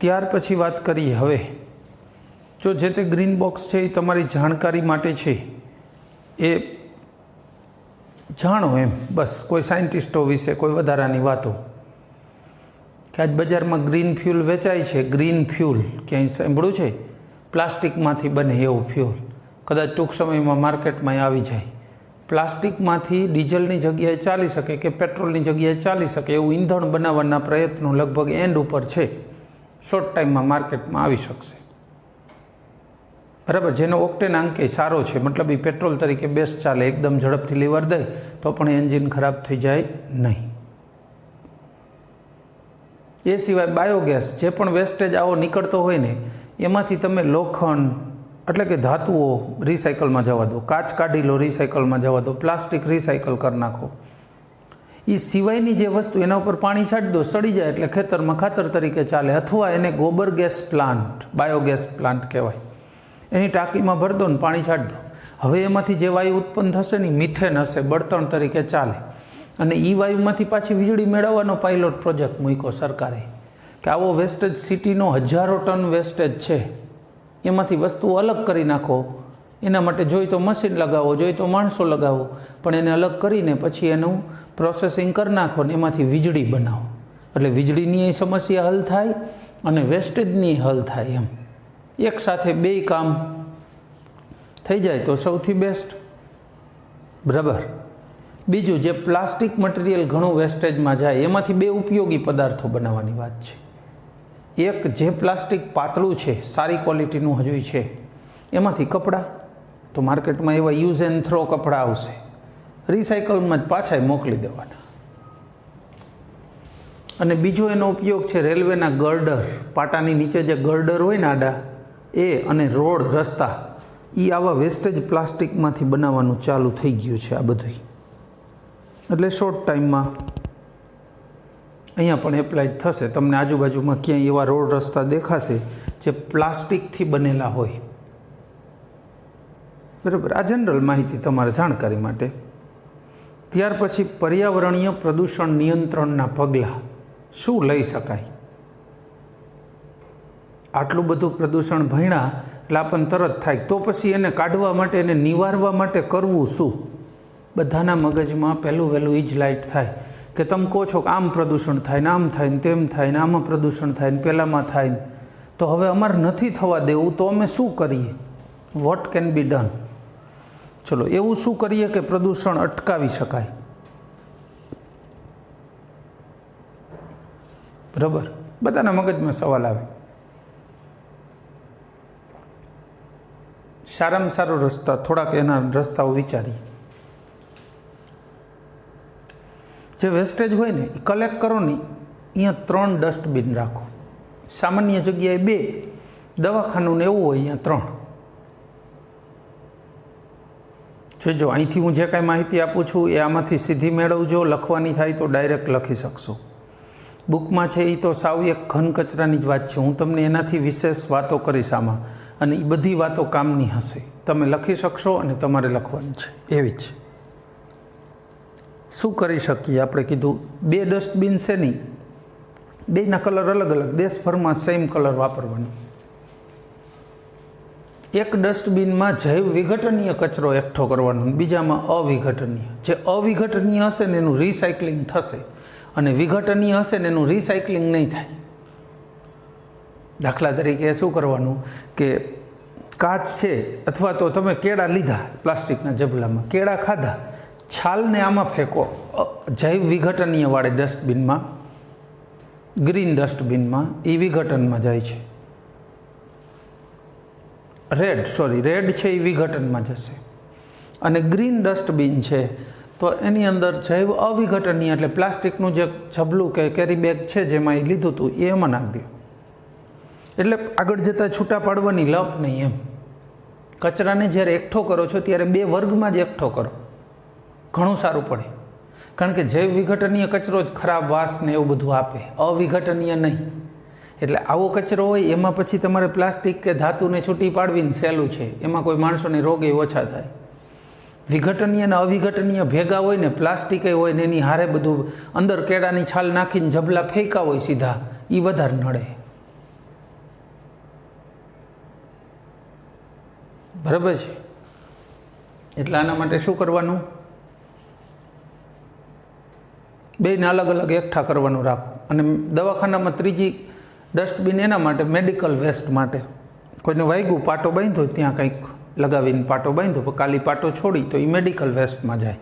ત્યાર પછી વાત કરીએ હવે જો જે તે ગ્રીન બોક્સ છે એ તમારી જાણકારી માટે છે, એ જાણો એમ, બસ કોઈ સાયન્ટિસ્ટો વિશે કોઈ વધારાની વાતો કે આજ બજારમાં ગ્રીન ફ્યુલ વેચાય છે. ગ્રીન ફ્યુલ ક્યાંય સાંભળ્યું છે? પ્લાસ્ટિકમાંથી બને એવું ફ્યુલ, કદાચ ટૂંક સમયમાં માર્કેટમાં આવી જાય. પ્લાસ્ટિકમાંથી ડીઝલની જગ્યાએ ચાલી શકે કે પેટ્રોલની જગ્યાએ ચાલી શકે એવું ઈંધણ બનાવવાના પ્રયત્નો લગભગ એન્ડ ઉપર છે. શોર્ટ ટાઈમમાં માર્કેટમાં આવી શકશે. બરાબર, જેનો ઓક્ટેન આંકે સારો છે, મતલબ એ પેટ્રોલ તરીકે બેસ્ટ ચાલે, એકદમ ઝડપથી લીવર દે તો પણ એન્જિન ખરાબ થઈ જાય નહીં. એ સિવાય બાયોગેસ, જે પણ વેસ્ટેજ આવો નીકળતો હોય ને એમાંથી તમે લોખંડ એટલે કે ધાતુઓ રિસાયકલમાં જવા દો, કાચ કાઢી લો રિસાયકલમાં જવા દો, પ્લાસ્ટિક રિસાયકલ કરી નાખો. એ સિવાયની જે વસ્તુ એના ઉપર પાણી છાંટી દો, સડી જાય એટલે ખેતરમાં ખાતર તરીકે ચાલે. અથવા એને ગોબર ગેસ પ્લાન્ટ, બાયોગેસ પ્લાન્ટ કહેવાય. એની ટાંકીમાં ભરી દો ને પાણી છાંટી દો. હવે એમાંથી જે વાયુ ઉત્પન્ન થશે ને મિથેન હશે, બળતણ તરીકે ચાલે. અને એ વાયુમાંથી પાછી વીજળી મેળવવાનો પાયલોટ પ્રોજેક્ટ મૂક્યો સરકારે કે આવો વેસ્ટેજ સિટીનો 1000 ટન વેસ્ટેજ છે, એમાંથી વસ્તુઓ અલગ કરી નાખો. એના માટે જોઈ તો મશીન લગાવો, જોઈ તો માણસો લગાવો, પણ એને અલગ કરીને પછી એનું પ્રોસેસિંગ કરી નાખો ને એમાંથી વીજળી બનાવો. એટલે વીજળીની સમસ્યા હલ થાય અને વેસ્ટેજની હલ થાય. એમ એક સાથે બે કામ થઈ જાય તો સૌથી બેસ્ટ. બરાબર. બીજું, જે પ્લાસ્ટિક મટીરિયલ ઘણું વેસ્ટેજમાં જાય એમાંથી બે ઉપયોગી પદાર્થો બનાવવાની વાત છે. એક, જે પ્લાસ્ટિક પાતળું છે, સારી ક્વોલિટીનું હજુ છે, એમાંથી કપડાં, તો માર્કેટમાં એવા યુઝ એન્ડ થ્રો કપડાં આવશે, રિસાયકલમાં જ પાછા મોકલી દેવાના. અને બીજો એનો ઉપયોગ છે રેલવેના ગર્ડર, પાટાની નીચે જે ગર્ડર હોય ને આડા, એ અને રોડ, રસ્તા, એ આવા વેસ્ટેજ પ્લાસ્ટિકમાંથી બનાવવાનું ચાલુ થઈ ગયું છે આ બધું. એટલે શોર્ટ ટાઈમમાં અહીંયા પણ એપ્લાય થશે. તમને આજુબાજુમાં ક્યાંય એવા રોડ રસ્તા દેખાશે જે પ્લાસ્ટિકથી બનેલા હોય. બરાબર, આ જનરલ માહિતી તમારા જાણકારી માટે. ત્યાર પછી પર્યાવરણીય પ્રદૂષણ નિયંત્રણના પગલાં શું લઈ શકાય. આટલું બધું પ્રદૂષણ ભણ્યા એટલે આપણને તરત થાય, તો પછી એને કાઢવા માટે, એને નિવારવા માટે કરવું શું? બધાના મગજમાં પહેલું વહેલું એ જ લાઇટ થાય કે તમે કહો છો કે આમ પ્રદૂષણ થાય ને આમ થાય ને તેમ થાય ને આમાં પ્રદૂષણ થાય ને પેલામાં થાય ને, તો હવે અમારે નથી થવા દેવું, તો અમે શું કરીએ? What can be done? ચલો, એવું શું કરીએ કે પ્રદૂષણ અટકાવી શકાય? બરાબર, બધાના મગજમાં સવાલ આવે. સારામાં સારો રસ્તા, થોડાક એના રસ્તાઓ વિચારીએ. જે વેસ્ટેજ હોય ને એ કલેક્ટ કરો ને, અહીંયા 3 ડસ્ટબિન રાખો. સામાન્ય જગ્યાએ 2, દવાખાનું ને એવું હોય અહીંયા 3. જોજો, અહીંથી હું જે કાંઈ માહિતી આપું છું એ આમાંથી સીધી મેળવજો. લખવાની થાય તો ડાયરેક્ટ લખી શકશો. બુકમાં છે એ તો સાવ એક ઘન કચરાની જ વાત છે. હું તમને એનાથી વિશેષ વાતો કરીશ આમાં, અને એ બધી વાતો કામની હશે. તમે લખી શકશો અને તમારે લખવાની છે એવી જ. શું કરી શકીએ? આપણે કીધું 2 ડસ્ટબિન છે નહીં, બેના કલર અલગ અલગ, દેશભરમાં સેમ કલર વાપરવાનો. એક ડસ્ટબિનમાં જૈવ વિઘટનીય કચરો એકઠો કરવાનો, બીજામાં અવિઘટનીય. જે અવિઘટનીય હશે ને એનું રિસાયકલિંગ થશે, અને વિઘટનીય હશે ને એનું રિસાયકલિંગ નહીં થાય. દાખલા તરીકે શું કરવાનું કે કાચ છે, અથવા તો તમે કેળા લીધા પ્લાસ્ટિકના જબલામાં, કેળા ખાધા, છાલને આમાં ફેંકો જૈવ વિઘટનીય વાળે ડસ્ટબિનમાં, ગ્રીન ડસ્ટબિનમાં, એ વિઘટનમાં જાય છે. રેડ છે એ વિઘટનમાં જશે. અને ગ્રીન ડસ્ટબિન છે તો એની અંદર જૈવ અવિઘટનીય, એટલે પ્લાસ્ટિકનું જે જબલું કે કેરી બેગ છે જેમાં એ લીધું હતું એ એમાં નાખી દો. એટલે આગળ જતાં છૂટા પાડવાની લપ નહીં. એમ કચરાને જ્યારે એકઠો કરો છો ત્યારે 2 વર્ગમાં જ એકઠો કરો, ઘણું સારું પડે. કારણ કે જૈવ વિઘટનીય કચરો જ ખરાબ વાસ ને એવું બધું આપે, અવિઘટનીય નહીં. એટલે આવો કચરો હોય એમાં પછી તમારે પ્લાસ્ટિક કે ધાતુને છૂટી પાડવીને સહેલું છે, એમાં કોઈ માણસોને રોગ ઓછા થાય. વિઘટનીય અને અવિઘટનીય ભેગા હોય ને, પ્લાસ્ટિક હોય ને એની હારે બધું અંદર કેળાની છાલ નાખીને જબલા ફેંકા હોય સીધા, એ વધારે નડે. બરાબર છે. એટલે આના માટે શું કરવાનું? બેને અલગ અલગ એકઠા કરવાનું રાખો. અને દવાખાનામાં ત્રીજી ડસ્ટબિન એના માટે મેડિકલ વેસ્ટ માટે. કોઈને વાગ્યું, પાટો બાંધ્યો, ત્યાં કંઈક લગાવીને પાટો બાંધ્યો, પણ કાલી પાટો છોડી તો એ મેડિકલ વેસ્ટમાં જાય.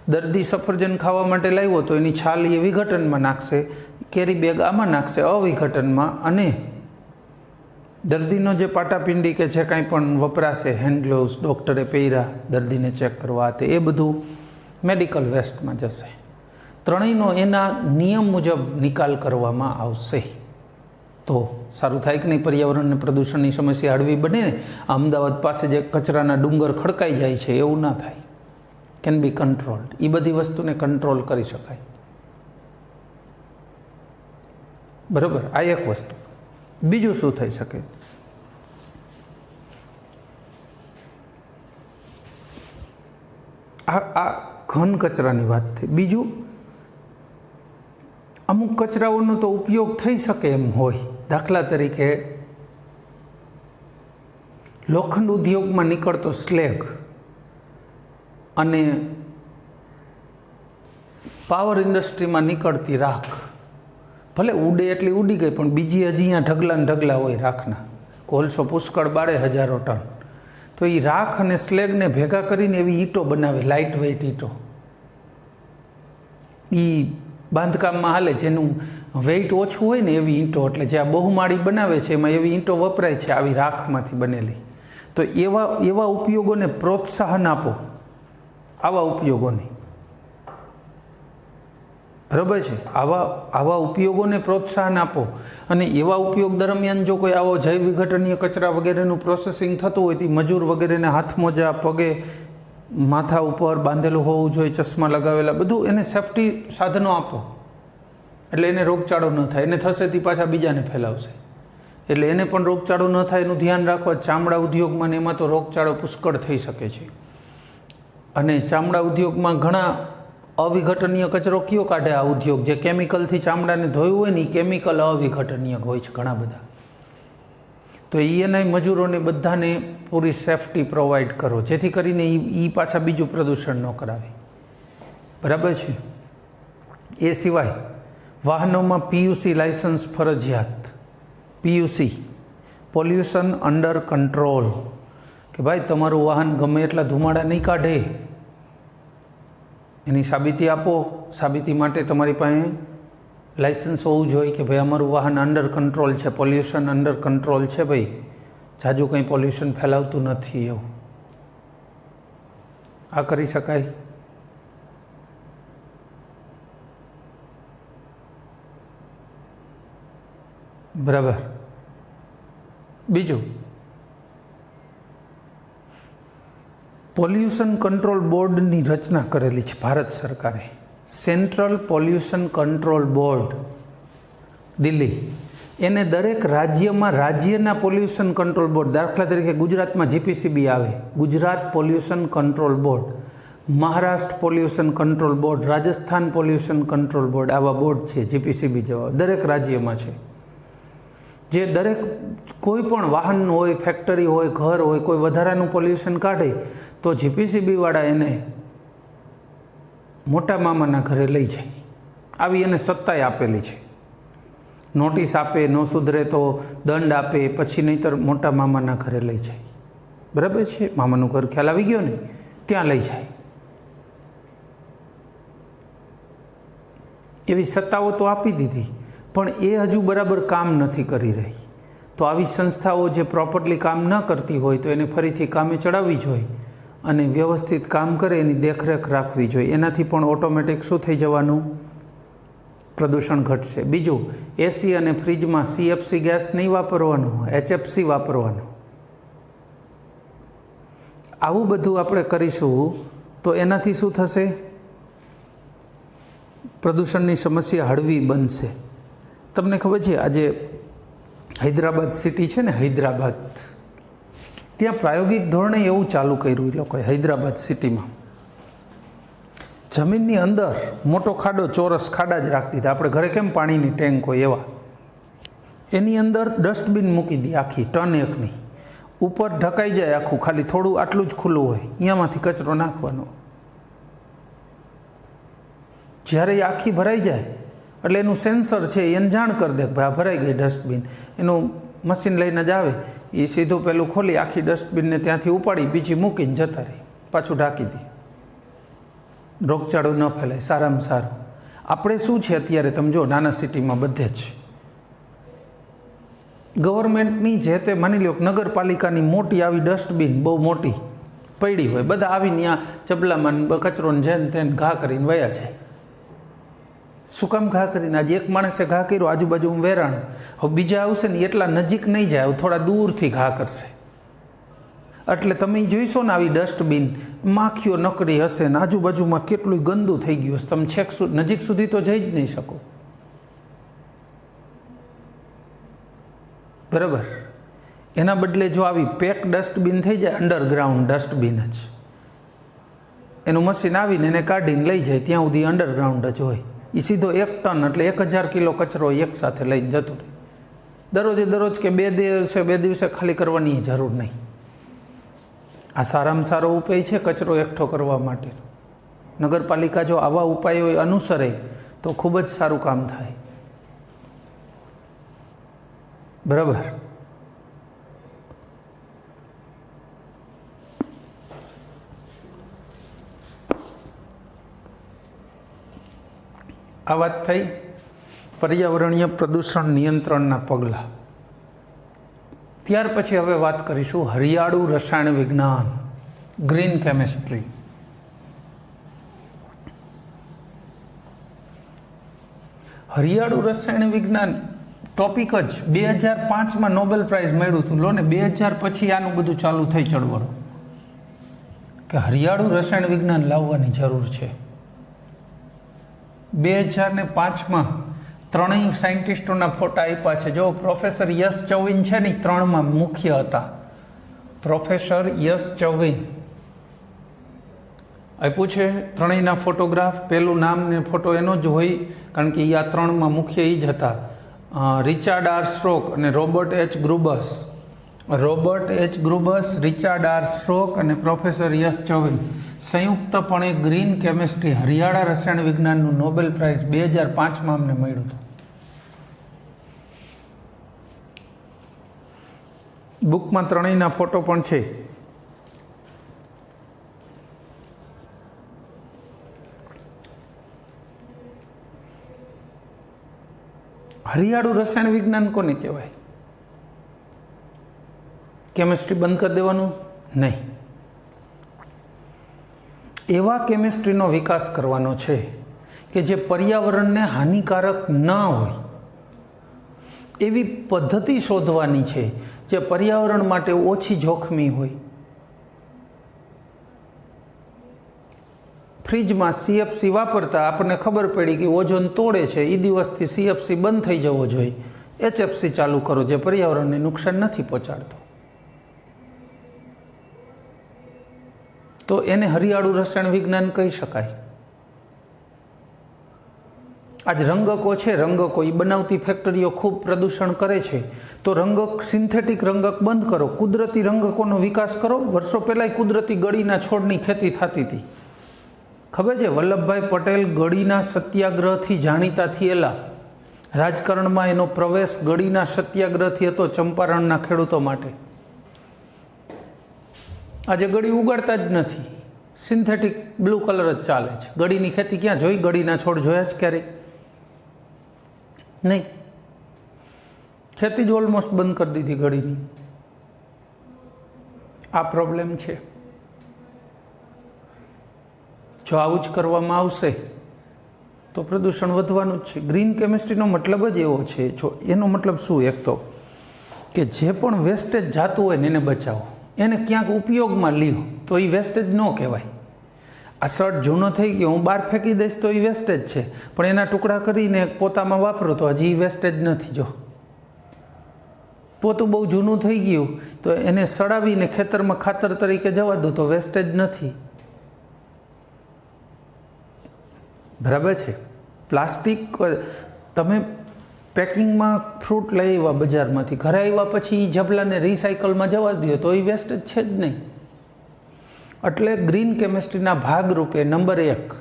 દર્દી સફરજન ખાવા માટે લાવ્યો તો એની છાલ એ વિઘટનમાં નાખશે, કેરી બેગ આમાં નાખશે અવિઘટનમાં, અને દર્દીનો જે પાટાપિંડી કે જે કાંઈ પણ વપરાશે, હેન્ડ ગ્લોવ્સ ડૉક્ટરે પહેર્યા દર્દીને ચેક કરવા, તે એ બધું મેડિકલ વેસ્ટમાં જશે. ત્રણેયનો એના નિયમ મુજબ નિકાલ કરવામાં આવશે તો સારું થાય કે નહીં? પર્યાવરણને પ્રદૂષણની સમસ્યા હળવી બને ને. અમદાવાદ પાસે જે કચરાના ડુંગર ખડકાઈ જાય છે એવું ના થાય. Can be controlled. એ બધી વસ્તુને કંટ્રોલ કરી શકાય. બરાબર, આ એક વસ્તુ. બીજું શું થઈ શકે? આ ઘન કચરાની વાત થઈ. બીજું, અમુક કચરાઓનો તો ઉપયોગ થઈ શકે એમ હોય. દાખલા તરીકે લોખંડ ઉદ્યોગમાં નીકળતો સ્લેગ અને પાવર ઇન્ડસ્ટ્રીમાં નીકળતી રાખ, ભલે ઉડે એટલી ઉડી ગઈ, પણ બીજી હજી અહીંયા ઢગલા ને ઢગલા હોય રાખના. કોલસો પુષ્કળ બાળે હજારો ટન, તો એ રાખ અને સ્લેગને ભેગા કરીને એવી ઈંટો બનાવે, લાઇટ વેઇટ ઈંટો. એ બાંધકામમાં હાલે, જેનું વેઇટ ઓછું હોય ને એવી ઈંટો. એટલે જે આ બહુમાળી બનાવે છે એમાં એવી ઈંટો વપરાય છે, આવી રાખમાંથી બનેલી. તો એવા ઉપયોગોને પ્રોત્સાહન આપો, આવા ઉપયોગોને. બરાબર છે? આવા ઉપયોગોને પ્રોત્સાહન આપો. અને એવા ઉપયોગ દરમિયાન જો કોઈ આવો જૈવ વિઘટનીય કચરા વગેરેનું પ્રોસેસિંગ થતું હોય તો મજૂર વગેરેને હાથ મોજા, પગે માથા ઉપર બાંધેલું હોવું જોઈએ, ચશ્મા લગાવેલા, બધું એને સેફટી સાધનો આપો. એટલે એને રોગચાળો ન થાય. એને થશે તે પાછા બીજાને ફેલાવશે. એટલે એને પણ રોગચાળો ન થાય એનું ધ્યાન રાખો. ચામડા ઉદ્યોગમાં ને એમાં તો રોગચાળો પુષ્કળ થઈ શકે છે. અને ચામડા ઉદ્યોગમાં ઘણા અવિઘટનીય કચરો કયો કાઢે આ ઉદ્યોગ? જે કેમિકલથી ચામડાને ધોયું હોય ને એ કેમિકલ અવિઘટનીય હોય છે ઘણા બધા. તો એના મજૂરોને બધાને પૂરી સેફટી પ્રોવાઈડ કરો, જેથી કરીને એ પાછા બીજું પ્રદૂષણ ન કરાવે. બરાબર છે? એ સિવાય વાહનોમાં PUC લાઇસન્સ ફરજિયાત. PUC, પોલ્યુશન અંડર કંટ્રોલ, કે ભાઈ તમારું વાહન ગમે એટલા ધુમાડા નહીં કાઢે, એની સાબિતી આપો. સાબિતી માટે તમારી પાસે લાઇસન્સ હોવું જોઈએ કે ભાઈ અમારું વાહન અંડર કંટ્રોલ છે, પોલ્યુશન અંડર કંટ્રોલ છે, ભાઈ જાજુ કંઈ પોલ્યુશન ફેલાવતું નથી એવું. આ કરી શકાય. બરાબર. બીજું, પોલ્યુશન કંટ્રોલ બોર્ડની રચના કરેલી છે ભારત સરકારે. Central pollution control board Delhi. એને દરેક રાજ્યમાં રાજ્યના પોલ્યુશન કંટ્રોલ બોર્ડ, દાખલા તરીકે ગુજરાતમાં GPCB આવે, Gujarat pollution control board, Maharashtra pollution control board, Rajasthan pollution control board, આવા બોર્ડ છે GPCB જેવા દરેક રાજ્યમાં છે. જે દરેક કોઈ પણ વાહન હોય, ફેક્ટરી હોય, ઘર હોય, કોઈ વધારાનું પોલ્યુશન કાઢે તો GPCB વાળા એને મોટા મામાના ઘરે લઈ જાય. આવી એને સત્તાએ આપેલી છે. નોટિસ આપે, ન સુધરે તો દંડ આપે, પછી નહીંતર મોટા મામાના ઘરે લઈ જાય. બરાબર છે? મામાનું ઘર ખ્યાલ આવી ગયો ને, ત્યાં લઈ જાય. એવી સત્તાઓ તો આપી દીધી, પણ એ હજુ બરાબર કામ નથી કરી રહી. તો આવી સંસ્થાઓ જે પ્રોપરલી કામ ન કરતી હોય તો એને ફરીથી કામે ચડાવવી જોઈએ અને વ્યવસ્થિત કામ કરે એની દેખરેખ રાખવી જોઈએ. એનાથી પણ ઓટોમેટિક શું થઈ જવાનું? પ્રદૂષણ ઘટશે. બીજું, AC અને ફ્રીજમાં CFC ગેસ નહીં વાપરવાનો, HFC વાપરવાનો. આવું બધું આપણે કરીશું તો એનાથી શું થશે? પ્રદૂષણની સમસ્યા હળવી બનશે. તમને ખબર છે, આજે હૈદરાબાદ સિટી છે ને, હૈદરાબાદ, ત્યાં પ્રાયોગિક ધોરણે એવું ચાલુ કર્યું એ લોકોએ. હૈદરાબાદ સિટીમાં જમીનની અંદર મોટો ખાડો, ચોરસ ખાડા જ રાખી દીધા. આપણે ઘરે કેમ પાણીની ટેન્ક હોય એવા, એની અંદર ડસ્ટબિન મૂકી દી આખી ટન એકની. ઉપર ઢકાઈ જાય આખું, ખાલી થોડું આટલું જ ખુલ્લું હોય, અહીંયામાંથી કચરો નાખવાનો. જ્યારે એ આખી ભરાઈ જાય એટલે એનું સેન્સર છે એને જાણ કરી દે કે ભાઈ આ ભરાઈ ગઈ ડસ્ટબિન. એનું મશીન લઈને જ આવે, એ સીધું પેલું ખોલી આખી ડસ્ટબિનને ત્યાંથી ઉપાડી બીજી મૂકીને જતા રહી, પાછું ઢાંકી દે. રોગચાળો ન ફેલાય. સારામાં સારું આપણે શું છે અત્યારે તમે જો નાના સિટીમાં બધે જ ગવર્મેન્ટની જે તે માની લો નગરપાલિકાની મોટી આવી ડસ્ટબિન બહુ મોટી પડી હોય, બધા આવીને ત્યાં ચબલામાં કચરોને જેને તેને ઘા કરીને વયા જાય. શું કામ ઘા કરીને? આજે એક માણસે ઘા કર્યો, આજુબાજુમાં વેરાણ, હવે બીજા આવશે ને એટલા નજીક નહીં જાય, થોડા દૂરથી ઘા કરશે. એટલે તમે જોઈશો ને આવી ડસ્ટબિન માખીઓ નકરી હશે ને આજુબાજુમાં કેટલું ગંદુ થઈ ગયું હશે, તમે છેક નજીક સુધી તો જઈ જ નહીં શકો. બરાબર. એના બદલે જો આવી પેક ડસ્ટબિન થઈ જાય, અંડરગ્રાઉન્ડ ડસ્ટબિન જ, એનું મશીન આવીને એને કાઢીને લઈ જાય, ત્યાં સુધી અંડરગ્રાઉન્ડ જ હોય. એ સીધો 1 ટન એટલે 1000 કિલો કચરો એક સાથે લઈને જતો રહે. દરરોજ કે બે દિવસે ખાલી કરવાની જરૂર નહીં. આ સારામાં સારો ઉપાય છે કચરો એકઠો કરવા માટે. નગરપાલિકા જો આવા ઉપાયો અનુસરે તો ખૂબ જ સારું કામ થાય. બરાબર. આ વાત થઈ પર્યાવરણીય પ્રદૂષણ નિયંત્રણના પગલાં. ત્યાર પછી હવે વાત કરીશું હરિયાળું રસાયણ વિજ્ઞાન, ગ્રીન કેમિસ્ટ્રી. હરિયાળું રસાયણ વિજ્ઞાન ટોપિક જ 2005માં નોબેલ પ્રાઇઝ મળ્યું હતું. લો ને 2000 પછી આનું બધું ચાલુ થઈ ચળવળો કે હરિયાળું રસાયણ વિજ્ઞાન લાવવાની જરૂર છે. 2005માં ત્રણેય સાયન્ટિસ્ટોના ફોટા આપ્યા છે. જો પ્રોફેસર યશ ચૌવિન છે ને 3માં મુખ્ય હતા. પ્રોફેસર યશ ચૌવિન આપ્યું છે ત્રણેયના ફોટોગ્રાફ. પેલું નામ ને ફોટો એનો જ હોય કારણ કે એ આ 3માં મુખ્ય એ જ હતા. રિચાર્ડ આર સ્ટ્રોક અને Robert H Grubbs. Richard R Schrock અને પ્રોફેસર યશ ચૌવિન સંયુક્તપણે ગ્રીન કેમિસ્ટ્રી હરિયાળા રસાયણ વિજ્ઞાનનું નોબેલ પ્રાઇઝ 2005માં અમને મળ્યું હતું. બુકમાં ત્રણેયના ફોટો પણ છે. હરિયાળું રસાયણ વિજ્ઞાન કોને કહેવાય? કેમિસ્ટ્રી બંધ કરી દેવાનું નહીં. એવા કેમિસ્ટ્રીનો વિકાસ કરવાનો છે કે જે પર્યાવરણને હાનિકારક ન હોય એવી પદ્ધતિ શોધવાની છે જે પર્યાવરણ માટે ઓછી જોખમી હોય. ફ્રીજમાં CFC વાપરતા આપણને ખબર પડી કે ઓઝોન તોડે છે, એ દિવસથી CFC બંધ થઈ જવો જોઈએ, HFC ચાલુ કરો જે પર્યાવરણને નુકસાન નથી પહોંચાડતો. તો એને હરિયાળું રસાયણ વિજ્ઞાન કહી શકાય. આજ રંગકો છે, રંગકો એ બનાવતી ફેક્ટરીઓ ખૂબ પ્રદૂષણ કરે છે. તો રંગક સિન્થેટિક રંગક બંધ કરો, કુદરતી રંગકોનો વિકાસ કરો. વર્ષો પહેલાં કુદરતી ગળીના છોડની ખેતી થતી હતી. ખબર છે? વલ્લભભાઈ પટેલ ગળીના સત્યાગ્રહથી જાણીતા થયેલા. રાજકારણમાં એનો પ્રવેશ ગળીના સત્યાગ્રહથી હતો ચંપારણના ખેડૂતો માટે. આજે ગળી ઉગાડતા જ નથી, સિન્થેટિક બ્લુ કલર જ ચાલે છે. ગળીની ખેતી ક્યાં જોઈ? ગળીના છોડ જોયા જ ક્યારેય નહીં. ખેતી જ ઓલમોસ્ટ બંધ કરી દીધી ગળીની. આ પ્રોબ્લેમ છે. જો આવું જ કરવામાં આવશે તો પ્રદૂષણ વધવાનું જ છે. ગ્રીન કેમિસ્ટ્રીનો મતલબ જ એવો છે. જો એનો મતલબ શું? એક તો કે જે પણ વેસ્ટેજ જાતું હોય ને એને બચાવો, એને ક્યાંક ઉપયોગમાં લ્યો તો એ વેસ્ટેજ ન કહેવાય. આ શર્ટ જૂનો થઈ ગયો, હું બહાર ફેંકી દઈશ તો એ વેસ્ટેજ છે, પણ એના ટુકડા કરીને પોતામાં વાપરો તો હજી એ વેસ્ટેજ નથી. જો પોતું બહુ જૂનું થઈ ગયું તો એને સડાવીને ખેતરમાં ખાતર તરીકે જવા દો તો વેસ્ટેજ નથી. બરાબર છે? પ્લાસ્ટિક તમે પેકિંગમાં ફ્રૂટ લઈ આવ્યા બજારમાંથી, ઘરે આવ્યા પછી જબલાને રિસાયકલમાં જવા દો તો એ વેસ્ટેજ છે જ નહીં. એટલે ગ્રીન કેમિસ્ટ્રીના ભાગરૂપે નંબર 1,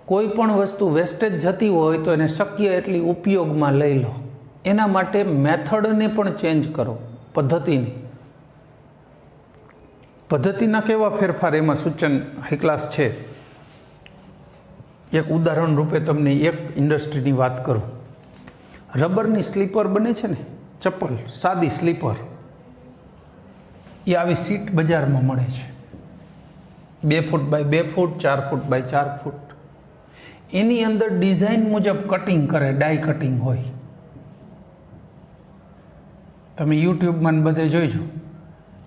કોઈ પણ વસ્તુ વેસ્ટેજ જતી હોય તો એને શક્ય એટલી ઉપયોગમાં લઈ લો. એના માટે મેથડને પણ ચેન્જ કરો, પદ્ધતિના કેવા ફેરફાર એમાં સૂચન હાઈ ક્લાસ છે. એક ઉદાહરણ રૂપે તમને એક ઇન્ડસ્ટ્રીની વાત કરું. રબરની સ્લીપર બને છે ને, ચપ્પલ, સાદી સ્લીપર, એ આવી સીટ બજારમાં મળે છે 2 foot by 2 foot, 4 foot by 4 ફૂટ. એની અંદર ડિઝાઇન મુજબ કટિંગ કરે, ડાય કટિંગ હોય. તમે યુટ્યુબમાં બધે જોઈજો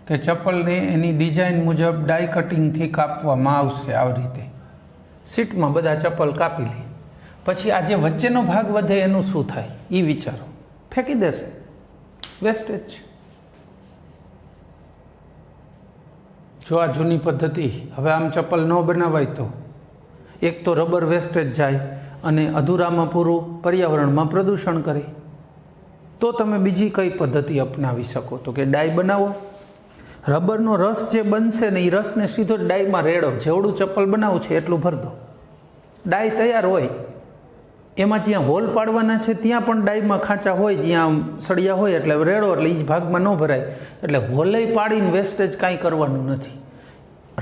કે ચપ્પલને એની ડિઝાઇન મુજબ ડાય કટિંગથી કાપવામાં આવશે. આવી રીતે સીટમાં બધા ચપ્પલ કાપી લે, પછી આ જે વચ્ચેનો ભાગ વધે એનું શું થાય એ વિચારો. ફેંકી દેશે, વેસ્ટેજ. જો આ જૂની પદ્ધતિ હવે આમ ચપ્પલ ન બનાવાય તો એક તો રબર વેસ્ટેજ જાય અને અધૂરામાં પૂરું પર્યાવરણમાં પ્રદૂષણ કરે. તો તમે બીજી કઈ પદ્ધતિ અપનાવી શકો? તો કે ડાય બનાવો. રબરનો રસ જે બનશે ને એ રસને સીધો ડાયમાં રેડો. જેવડું ચપ્પલ બનાવું છે એટલું ભર દો, ડાય તૈયાર હોય. એમાં જ્યાં હોલ પાડવાના છે ત્યાં પણ ડાયમાં ખાંચા હોય, જ્યાં સળિયા હોય, એટલે રેડો એટલે એ જ ભાગમાં ન ભરાય. એટલે હોલે પાડીને વેસ્ટેજ કાંઈ કરવાનું નથી.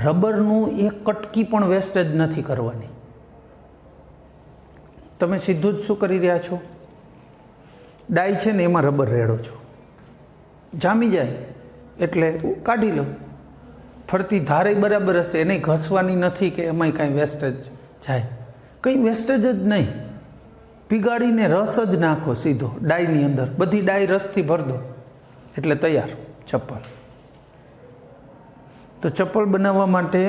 રબરનું એક કટકી પણ વેસ્ટેજ નથી કરવાની. તમે સીધું જ શું કરી રહ્યા છો? ડાય છે ને એમાં રબર રેડો છો, જામી જાય એટલે કાઢી લો. ફરતી ધારે બરાબર હશે, એને ઘસવાની નથી કે એમાંય કાંઈ વેસ્ટેજ જાય, કંઈ વેસ્ટેજ જ નહીં. પીગાડીને રસ જ નાખો સીધો ડાયની અંદર, બધી ડાય રસથી ભર દો એટલે તૈયાર ચપ્પલ. તો ચપ્પલ બનાવવા માટે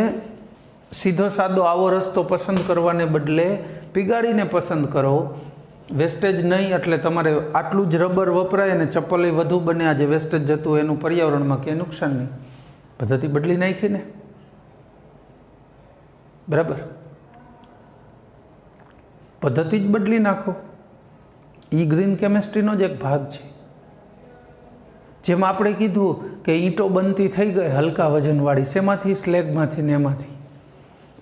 સીધો સાદો આવો રસ્તો પસંદ કરવાને બદલે પીગાડીને પસંદ કરો. વેસ્ટેજ નહીં એટલે તમારે આટલું જ રબર વપરાય અને ચપ્પલ વધુ બને. આજે વેસ્ટેજ જતું એનું પર્યાવરણમાં ક્યાંય નુકસાન નહીં. પદ્ધતિ બદલી નાખીને, બરાબર? પદ્ધતિ જ બદલી નાખો. એ ગ્રીન કેમિસ્ટ્રીનો જ એક ભાગ છે. જેમ આપણે કીધું કે ઈંટો બનતી થઈ ગઈ હલકા વજનવાળી, શેમાંથી? સ્લેગમાંથી ને એમાંથી.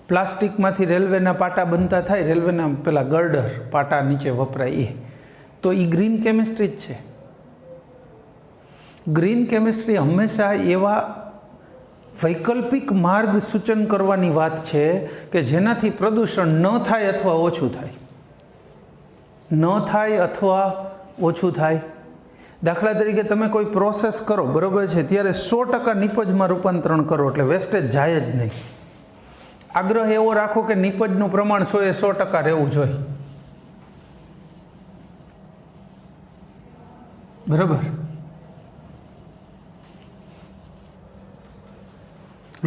પ્લાસ્ટિકમાંથી રેલવેના પાટા બનતા થાય, રેલવેના પેલા ગર્ડર પાટા નીચે વપરાય એ. તો એ ગ્રીન કેમિસ્ટ્રી જ છે. ગ્રીન કેમિસ્ટ્રી હંમેશા એવા વૈકલ્પિક માર્ગ સૂચન કરવાની વાત છે કે જેનાથી પ્રદૂષણ ન થાય અથવા ઓછું થાય. ન થાય અથવા ઓછું થાય. દાખલા તરીકે તમે કોઈ પ્રોસેસ કરો, બરાબર છે, ત્યારે 100% નિપજમાં રૂપાંતરણ કરો એટલે વેસ્ટેજ જાય જ નહીં. આગ્રહ એવો રાખો કે નિપજનું પ્રમાણ 100% રહેવું જોઈએ, બરાબર?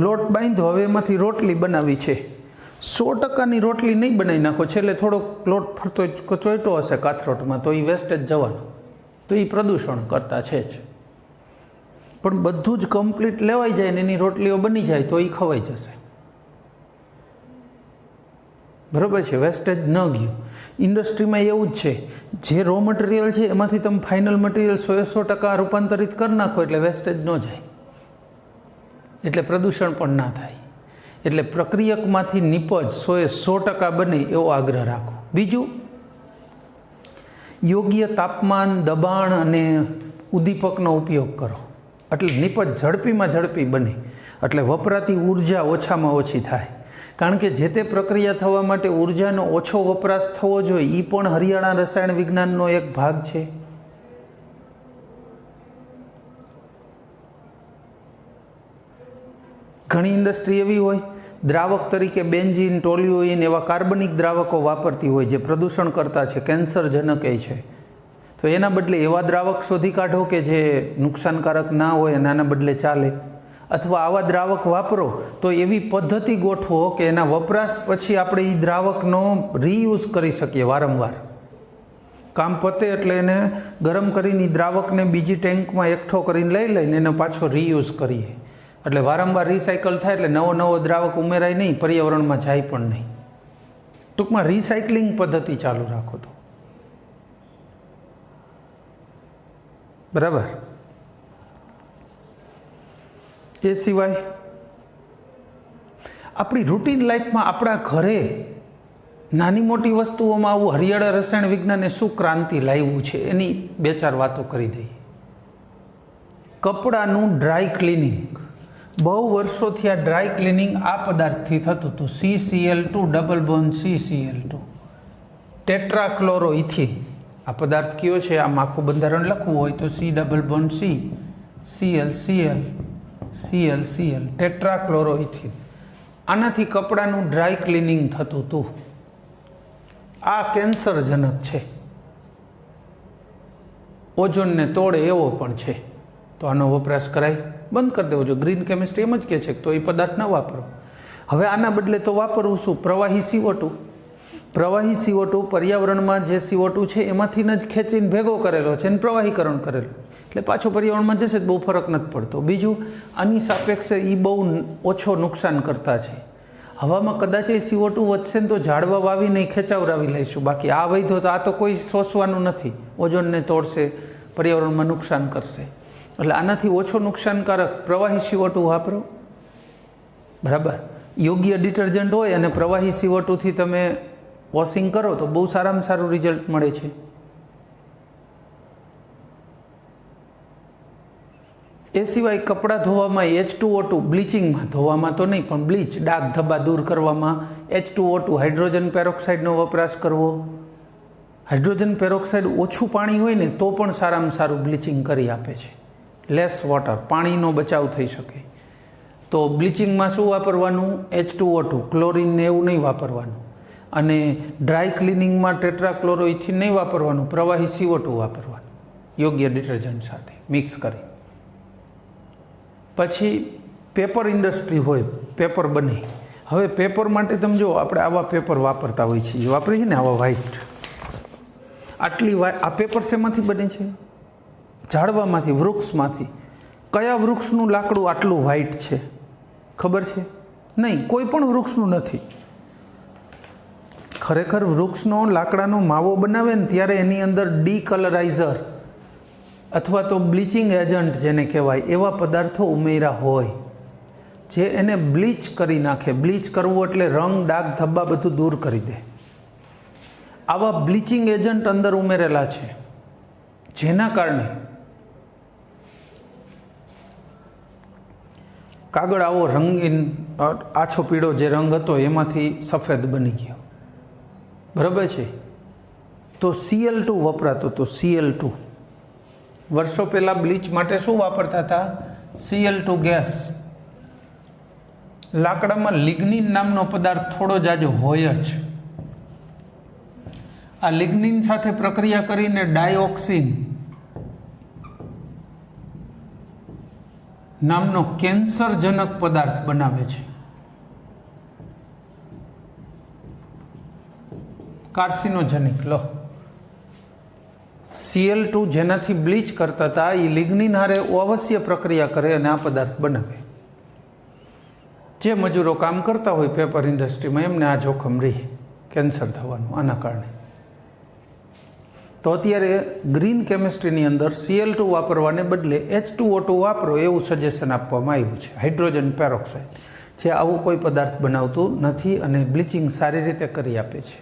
લોટ બાંધો, હવે એમાંથી રોટલી બનાવી છે, 100%ની રોટલી નહીં બનાવી નાખો, છેલ્લે થોડોક લોટ ફરતો ચોઈટો હશે કાથરોટમાં, તો એ વેસ્ટેજ જવાનું. તો એ પ્રદૂષણ કરતા છે જ. પણ બધું જ કમ્પ્લીટ લેવાઈ જાય ને એની રોટલીઓ બની જાય તો એ ખવાઈ જશે, બરાબર છે? વેસ્ટેજ ન ગયું. ઇન્ડસ્ટ્રીમાં એવું જ છે, જે રો મટીરિયલ છે એમાંથી તમે ફાઇનલ મટીરિયલ 100% રૂપાંતરિત કરી નાખો એટલે વેસ્ટેજ ન જાય, એટલે પ્રદૂષણ પણ ના થાય. એટલે પ્રક્રિયકમાંથી નિપજ 100% બને એવો આગ્રહ રાખો. બીજું, યોગ્ય તાપમાન, દબાણ અને ઉદ્દીપકનો ઉપયોગ કરો એટલે નિપજ ઝડપીમાં ઝડપી બને, એટલે વપરાતી ઉર્જા ઓછામાં ઓછી થાય. કારણ કે જે તે પ્રક્રિયા થવા માટે ઉર્જાનો ઓછો વપરાશ થવો જોઈએ, એ પણ હરિયાણા રસાયણ વિજ્ઞાનનો એક ભાગ છે. ઘણી ઇન્ડસ્ટ્રી એવી હોય દ્રાવક તરીકે બેન્ઝીન, ટોલ્યુઇન એવા કાર્બનિક દ્રાવકો વાપરતી હોય જે પ્રદૂષણ કરતા છે, કેન્સરજનક એ છે. તો એના બદલે એવા દ્રાવક શોધી કાઢો કે જે નુકસાનકારક ના હોય અને આના બદલે ચાલે. અથવા આવા દ્રાવક વાપરો તો એવી પદ્ધતિ ગોઠવો કે એના વપરાશ પછી આપણે એ દ્રાવકનો રીયુઝ કરી શકીએ વારંવાર. કામ પતે એટલે એને ગરમ કરીને દ્રાવકને બીજી ટેન્કમાં એકઠો કરીને લઈને એનો પાછો રીયુઝ કરીએ. એટલે વારંવાર રિસાયકલ થાય એટલે નવો દ્રાવક ઉમેરાય નહીં, પર્યાવરણમાં જાય પણ નહીં. ટૂંકમાં રિસાયકલિંગ પદ્ધતિ ચાલુ રાખો તો બરાબર. એ સિવાય આપણી રૂટીન લાઈફમાં આપણા ઘરે નાની મોટી વસ્તુઓમાં આવું હરિયાળા રસાયણ વિજ્ઞાને શું ક્રાંતિ લાવ્યું છે એની 2-4 વાતો કરી દઈએ. કપડાનું ડ્રાય ક્લિનિંગ, બહુ વર્ષોથી આ ડ્રાય ક્લિનિંગ આ પદાર્થથી થતું હતું. CCl2 double bond CCl2 ટેટ્રાક્લોરોઇથિન. આ પદાર્થ કયો છે? આમ આખું બંધારણ લખવું હોય તો C double bond C Cl Cl Cl Cl ટેટ્રાક્લોરોઇથિન. આનાથી કપડાનું ડ્રાય ક્લિનિંગ થતું હતું. આ કેન્સરજનક છે, ઓઝોનને તોડે એવો પણ છે, તો આનો વપરાશ કરાય બંધ કરી દેવો. જો ગ્રીન કેમિસ્ટ્રી એમ જ કહે છે તો એ પદાર્થ ન વાપરો. હવે આના બદલે તો વાપરવું શું? પ્રવાહી CO2. પ્રવાહી CO2 પર્યાવરણમાં જે CO2 છે એમાંથી જ ખેંચીને ભેગો કરેલો છે અને પ્રવાહીકરણ કરેલો, એટલે પાછો પર્યાવરણમાં જશે તો બહુ ફરક નથી પડતો. બીજું, આની સાપેક્ષે એ બહુ ઓછો નુકસાન કરતા છે. હવામાં કદાચ એ CO2 વધશે ને તો ઝાડવા વાવીને ખેંચાવરાવી લઈશું, બાકી આ વૈધો તો આ તો કોઈ શોષવાનું નથી, ઓઝોનને તોડશે, પર્યાવરણમાં નુકસાન કરશે. એટલે આનાથી ઓછો નુકસાનકારક પ્રવાહી CO2 વાપરો. બરાબર. યોગ્ય ડિટર્જન્ટ હોય અને પ્રવાહી CO2 થી તમે વોશિંગ કરો તો બહુ સારામાં સારું રિઝલ્ટ મળે છે. એ સિવાય કપડાં ધોવામાં H2O2, બ્લીચિંગમાં, ધોવામાં તો નહીં પણ બ્લીચ, ડાઘ ધબ્બા દૂર કરવામાં H2O2 હાઇડ્રોજન પેરોક્સાઇડનો વપરાશ કરવો. હાઇડ્રોજન પેરોક્સાઇડ ઓછું પાણી હોય ને તો પણ સારામાં સારું બ્લીચિંગ કરી આપે છે. લેસ વોટર, પાણીનો બચાવ થઈ શકે. તો બ્લીચિંગમાં શું વાપરવાનું? H2O2, ક્લોરીન ને એવું નહીં વાપરવાનું. અને ડ્રાય ક્લિનિંગમાં ટેટ્રાક્લોરોઇથિન નહીં વાપરવાનું, પ્રવાહી CO2 વાપરવાનું યોગ્ય ડિટર્જન્ટ સાથે મિક્સ કરી. પછી પેપર ઇન્ડસ્ટ્રી હોય, પેપર બને. હવે પેપર માટે તમે જો આપણે આવા પેપર વાપરતા હોઈએ છીએ, વાપરીએ છીએ ને આવા વ્હાઈટ, આટલી આ પેપર શેમાંથી બને છે? ઝાડવામાંથી, વૃક્ષમાંથી. કયા વૃક્ષનું લાકડું આટલું વ્હાઈટ છે ખબર છે? નહીં, કોઈ પણ વૃક્ષનું નથી. ખરેખર વૃક્ષનો લાકડાનો માવો બનાવે ને ત્યારે એની અંદર ડીકલરાઇઝર અથવા તો બ્લીચિંગ એજન્ટ જેને કહેવાય એવા પદાર્થો ઉમેર્યા હોય જે એને બ્લીચ કરી નાખે. બ્લીચ કરવું એટલે રંગ, ડાઘ ધબ્બા બધું દૂર કરી દે. આવા બ્લીચિંગ એજન્ટ અંદર ઉમેરેલા છે, જેના કારણે કાગળ આવો રંગીન આછો પીળો જે રંગ હતો એમાંથી સફેદ બની ગયો. બરાબર છે. તો Cl2 વપરાતો હતો. Cl2 વર્ષો પહેલાં બ્લીચ માટે શું વાપરતા હતા? Cl2 gas. લાકડામાં લિગ્નિન નામનો પદાર્થ થોડો જાજો હોય જ. આ લિગ્નિન સાથે પ્રક્રિયા કરીને ડાયોક્સિન નામનો કેન્સરજનક પદાર્થ બનાવે છે. કાર્સિનોજેનિક. લો, Cl2 જેનાથી બ્લીચ કરતા હતા એ લિગ્નિન હારે અવશ્ય પ્રક્રિયા કરે અને આ પદાર્થ બનાવે. જે મજૂરો કામ કરતા હોય પેપર ઇન્ડસ્ટ્રીમાં એમને આ જોખમ રહે કેન્સર થવાનું આના કારણે. તો અત્યારે ગ્રીન કેમિસ્ટ્રીની અંદર Cl2 વાપરવાને બદલે H2O2 વાપરો એવું સજેશન આપવામાં આવ્યું છે. હાઇડ્રોજન પેરોક્સાઇડ જે આવું કોઈ પદાર્થ બનાવતું નથી અને બ્લીચિંગ સારી રીતે કરી આપે છે.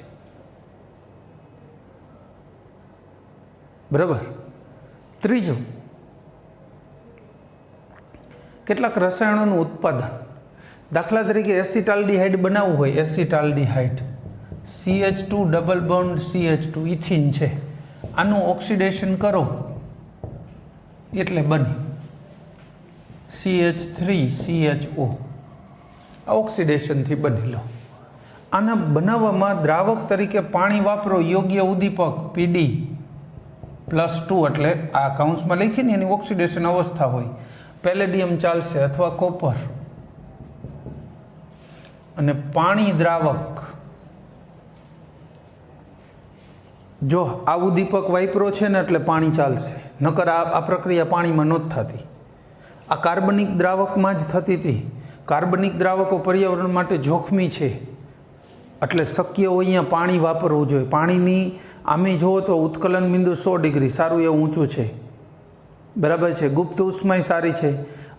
બરાબર. ત્રીજું, કેટલાક રસાયણોનું ઉત્પાદન. દાખલા તરીકે એસિટાલ્ડિહાઇડ બનાવવું હોય, એસિટાલ્ડિહાઇડ CH2 double bond CH2 ethene છે, આનું ઓક્સિડેશન કરો એટલે બને CH3CHO. આ ઓક્સિડેશનથી બનેલો. આના બનાવવામાં દ્રાવક તરીકે પાણી વાપરો, યોગ્ય ઉદ્દીપક PD+2 એટલે આ કાઉન્સમાં લખીને એની ઓક્સિડેશન અવસ્થા હોય. પેલેડિયમ ચાલશે અથવા કોપર. અને પાણી દ્રાવક, જો આ ઉદ્દીપક વાપરો છે ને એટલે પાણી ચાલશે, નકર આ પ્રક્રિયા પાણીમાં નહોતી થતી. આ કાર્બનિક દ્રાવકમાં જ થતી હતી. કાર્બનિક દ્રાવકો પર્યાવરણ માટે જોખમી છે એટલે શક્ય હોય અહીંયા પાણી વાપરવું જોઈએ. પાણીની આમે જુઓ તો ઉત્કલન બિંદુ 100 ડિગ્રી, સારું એવું ઊંચું છે. બરાબર છે, ગુપ્ત ઉષ્માય સારી છે,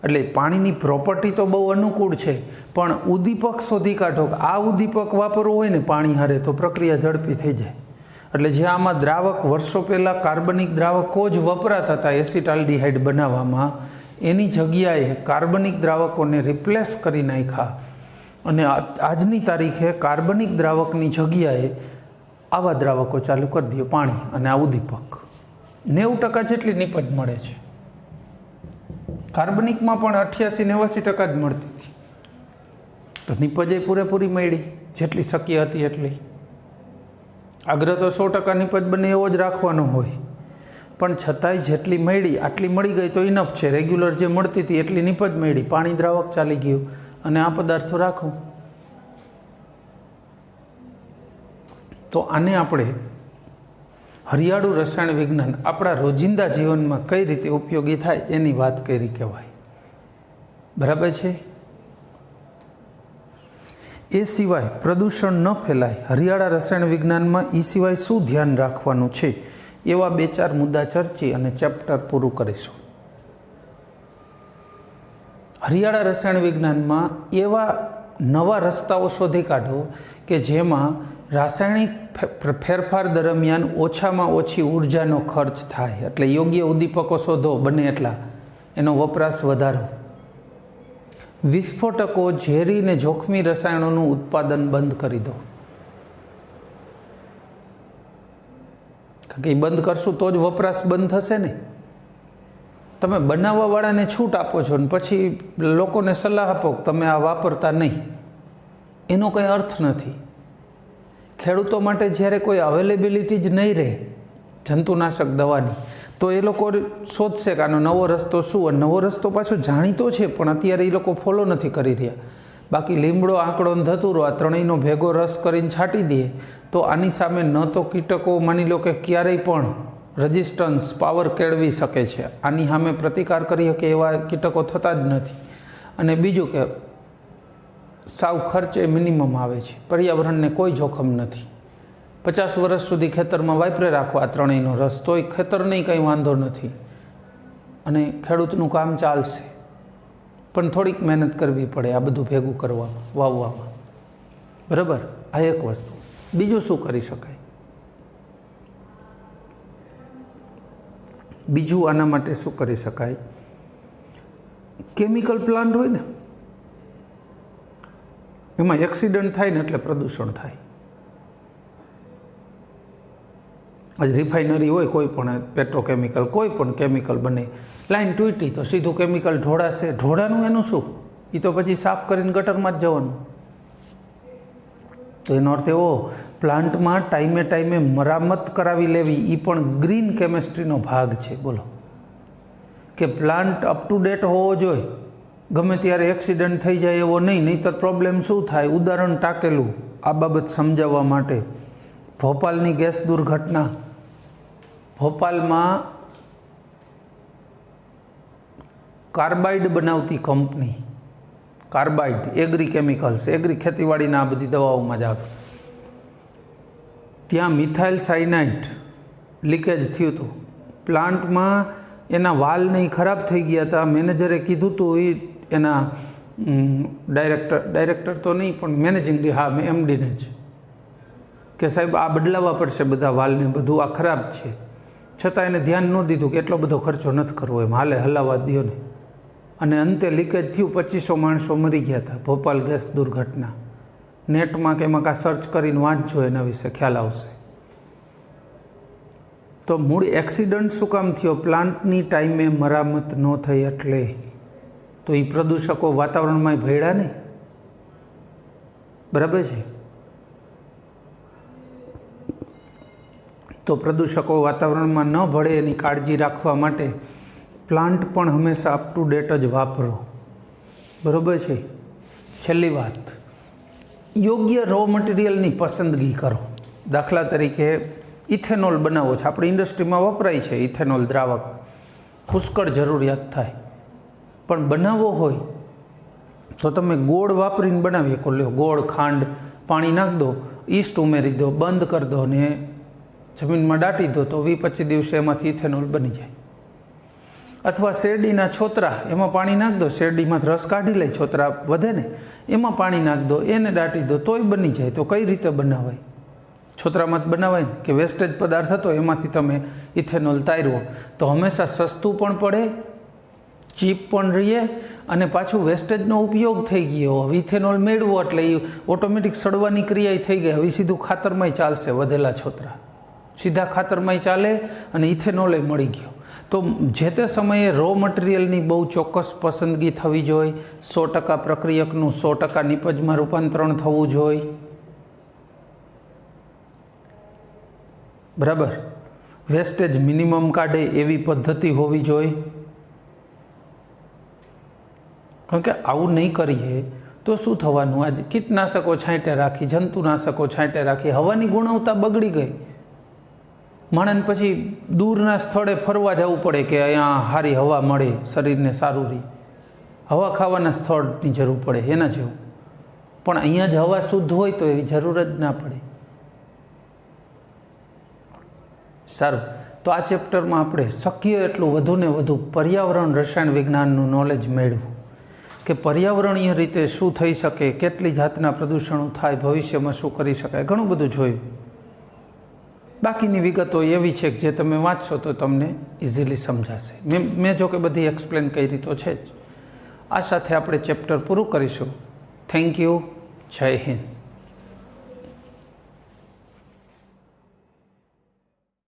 એટલે પાણીની પ્રોપર્ટી તો બહુ અનુકૂળ છે, પણ ઉદ્દીપક શોધી કાઢો કે આ ઉદ્દીપક વાપરવું હોય ને પાણી હારે તો પ્રક્રિયા ઝડપી થઈ જાય. એટલે જે આમાં દ્રાવક વર્ષો પહેલાં કાર્બનિક દ્રાવકો જ વપરાતા હતા એસિટાલ્ડિહાઇડ બનાવવામાં, એની જગ્યાએ કાર્બનિક દ્રાવકોને રિપ્લેસ કરી નાખ્યા અને આજની તારીખે કાર્બનિક દ્રાવકની જગ્યાએ આવા દ્રાવકો ચાલુ કરી દે, પાણી અને આ ઉદ્દીપક. 90% જેટલી નિપજ મળે છે. કાર્બનિકમાં પણ 88-89% જ મળતી હતી. તો નિપજે પૂરેપૂરી મળી જેટલી શક્ય હતી એટલી. આગ્રહ તો 100% નિપજ બને એવો જ રાખવાનો હોય, પણ છતાંય જેટલી મળી આટલી મળી ગઈ તો ઇનફ છે. રેગ્યુલર જે મળતી હતી એટલી નિપજ મળી, પાણી દ્રાવક ચાલી ગયું અને આ પદાર્થો રાખું. તો આને આપણે હરિયાળું રસાયણ વિજ્ઞાન આપણા રોજિંદા જીવનમાં કઈ રીતે ઉપયોગી થાય એની વાત કરી કહેવાય. બરાબર છે. એ સિવાય પ્રદૂષણ ન ફેલાય, હરિયાળા રસાયણ વિજ્ઞાનમાં એ સિવાય શું ધ્યાન રાખવાનું છે એવા 2-4 મુદ્દા ચર્ચી અને ચેપ્ટર પૂરું કરીશું. હરિયાળા રસાયણ વિજ્ઞાનમાં એવા નવા રસ્તાઓ શોધી કાઢો કે જેમાં રાસાયણિક ફેરફાર દરમિયાન ઓછામાં ઓછી ઉર્જાનો ખર્ચ થાય. એટલે યોગ્ય ઉદ્દીપકો શોધો બને એટલા, એનો વપરાશ વધારો. વિસ્ફોટકો, ઝેરી ને જોખમી રસાયણોનું ઉત્પાદન બંધ કરી દો. કારણ કે એ બંધ કરશું તો જ વપરાશ બંધ થશે ને. તમે બનાવવાવાળાને છૂટ આપો છો ને પછી લોકોને સલાહ આપો કે તમે આ વાપરતા નહીં, એનો કંઈ અર્થ નથી. ખેડૂતો માટે જ્યારે કોઈ અવેલેબિલિટી જ નહીં રહે જંતુનાશક દવાની, તો એ લોકો શોધશે કે આનો નવો રસ્તો શું. અને નવો રસ્તો પાછો જાણીતો છે પણ અત્યારે એ લોકો ફોલો નથી કરી રહ્યા. બાકી લીમડો, આંકડો ને ધતુરો આ ત્રણેયનો ભેગો રસ કરીને છાંટી દઈએ તો આની સામે ન તો કીટકો માની લો કે ક્યારેય પણ રેઝિસ્ટન્સ પાવર કેળવી શકે છે, આની સામે પ્રતિકાર કરી શકે એવા કીટકો થતા જ નથી. અને બીજું કે સાવ ખર્ચે મિનિમમ આવે છે, પર્યાવરણને કોઈ જોખમ નથી. 50 વર્ષ સુધી ખેતરમાં વાપરે રાખો આ ત્રણેયનો રસ, તોય ખેતરને કંઈ વાંધો નથી અને ખેડૂતનું કામ ચાલશે. પણ થોડીક મહેનત કરવી પડે આ બધું ભેગું કરવામાં, વાવવામાં. બરાબર, આ એક વસ્તુ. બીજું શું કરી શકાય? બીજું આના માટે શું કરી શકાય? કેમિકલ પ્લાન્ટ હોય ને એમાં એક્સિડન્ટ થાય ને એટલે પ્રદૂષણ થાય. આજ રિફાઇનરી હોય, કોઈ પણ પેટ્રોકેમિકલ, કોઈ પણ કેમિકલ બને, લાઈન તૂટી તો સીધું કેમિકલ ઢોળાશે. ઢોળાનું એનું શું? એ તો પછી સાફ કરીને ગટરમાં જ જવાનું. તો એનો અર્થ એવો, પ્લાન્ટમાં ટાઈમે ટાઈમે મરામત કરાવી લેવી એ પણ ગ્રીન કેમેસ્ટ્રીનો ભાગ છે. બોલો કે પ્લાન્ટ અપ ટુ ડેટ હોવો જોઈએ, ગમે ત્યારે એક્સિડન્ટ થઈ જાય એવો નહીં, નહીંતર પ્રોબ્લેમ શું થાય. ઉદાહરણ ટાંકેલું આ બાબત સમજાવવા માટે. ભોપાલની ગેસ દુર્ઘટના, ભોપાલમાં કાર્બાઇડ બનાવતી company, carbide agri chemicals, agri ખેતીવાડીના આ બધી દવાઓમાં જ આવે, ત્યાં મિથાઇલ સાયનાઇડ લીકેજ થયું હતું પ્લાન્ટમાં. એના વાલ નહીં ખરાબ થઈ ગયા હતા. મેનેજરે કીધું હતું એ એના ડાયરેક્ટર તો નહીં પણ મેનેજિંગ, હા એમડીને જ, કે સાહેબ આ બદલાવવા પડશે બધા વાલને, બધું આ ખરાબ છે. છતાં એને ધ્યાન ન દીધું કે એટલો બધો ખર્ચો નથી કરવો, એમ હાલે હલાવવા દો ને. અને અંતે લીકેજ થયું, 2500 માણસો મરી ગયા હતા. ભોપાલ ગેસ દુર્ઘટના. નેટમાં કે એમાં કાં સર્ચ કરીને વાંચજો, એના વિશે ખ્યાલ આવશે. તો મૂળ એક્સિડન્ટ શું કામ થયો? પ્લાન્ટની ટાઈમે મરામત ન થઈ એટલે. તો એ પ્રદૂષકો વાતાવરણમાં ભળ્યા નહીં. બરાબર છે. તો પ્રદૂષકો વાતાવરણમાં ન ભળે એની કાળજી રાખવા માટે પ્લાન્ટ પણ હંમેશા અપ ટુ ડેટ જ વાપરો. બરાબર છે. છેલ્લી વાત, યોગ્ય રો મટીરિયલની પસંદગી કરો. દાખલા તરીકે ઇથેનોલ બનાવો છે, આપણી ઇન્ડસ્ટ્રીમાં વપરાય છે ઇથેનોલ દ્રાવક, પુષ્કળ જરૂરિયાત થાય. પણ બનાવવો હોય તો તમે ગોળ વાપરીને બનાવી શકો. લ્યો ગોળ, ખાંડ, પાણી નાખ દો, ઈસ્ટ ઉમેરી દો, બંધ કરી દો ને જમીનમાં દાટી દો, તો 20-25 દિવસે એમાંથી ઇથેનોલ બની જાય. અથવા શેરડીના છોતરા, એમાં પાણી નાખ દો, શેરડીમાં રસ કાઢી લે, છોતરા વધે ને, એમાં પાણી નાખ દો, એને દાટી દો તોય બની જાય. તો કઈ રીતે બનાવાય? છોતરામાં જ બનાવાય ને, કે વેસ્ટેજ પદાર્થ હતો એમાંથી તમે ઇથેનોલ તાર્યો તો હંમેશા સસ્તું પણ પડે, ચીપ પણ રહીએ, અને પાછું વેસ્ટેજનો ઉપયોગ થઈ ગયો. હવે ઇથેનોલ મેળવો એટલે એ ઓટોમેટિક સડવાની ક્રિયા થઈ ગઈ. હવે સીધું ખાતરમાંય ચાલશે, વધેલા છોતરા સીધા ખાતરમાંય ચાલે અને ઇથેનોલે મળી ગયો. તો જે તે સમયે રો મટીરિયલની બહુ ચોક્કસ પસંદગી થવી જોઈએ. 100% પ્રક્રિયકનું 100% નિપજમાં રૂપાંતરણ થવું જોઈએ. બરાબર. વેસ્ટેજ મિનિમમ કાઢે એવી પદ્ધતિ હોવી જોઈએ. કારણ કે આવું નહીં કરીએ તો શું થવાનું? આજે કીટનાશકો છાંટે રાખી, જંતુનાશકો છાંટે રાખી, હવાની ગુણવત્તા બગડી ગઈ. માણસને પછી દૂરના સ્થળે ફરવા જવું પડે કે અહીંયા સારી હવા મળે, શરીરને સારું રહે, હવા ખાવાના સ્થળની જરૂર પડે એના જેવું. પણ અહીંયા જ હવા શુદ્ધ હોય તો એવી જરૂર જ ના પડે. સારું, તો આ ચેપ્ટરમાં આપણે શક્ય એટલું વધુને વધુ પર્યાવરણ રસાયણ વિજ્ઞાનનું નોલેજ મેળવું, કે પર્યાવરણીય રીતે શું થઈ શકે, કેટલી જાતના પ્રદૂષણો થાય, ભવિષ્યમાં શું કરી શકાય, ઘણું બધું જોયું. બાકીની વિગતો એવી છે કે જે તમે વાંચશો તો તમને ઇઝીલી સમજાશે. મેં જો કે બધી એક્સપ્લેન કરી તો છે જ. આ સાથે આપણે ચેપ્ટર પૂરું કરીશું. Thank you. જય હિન્દ.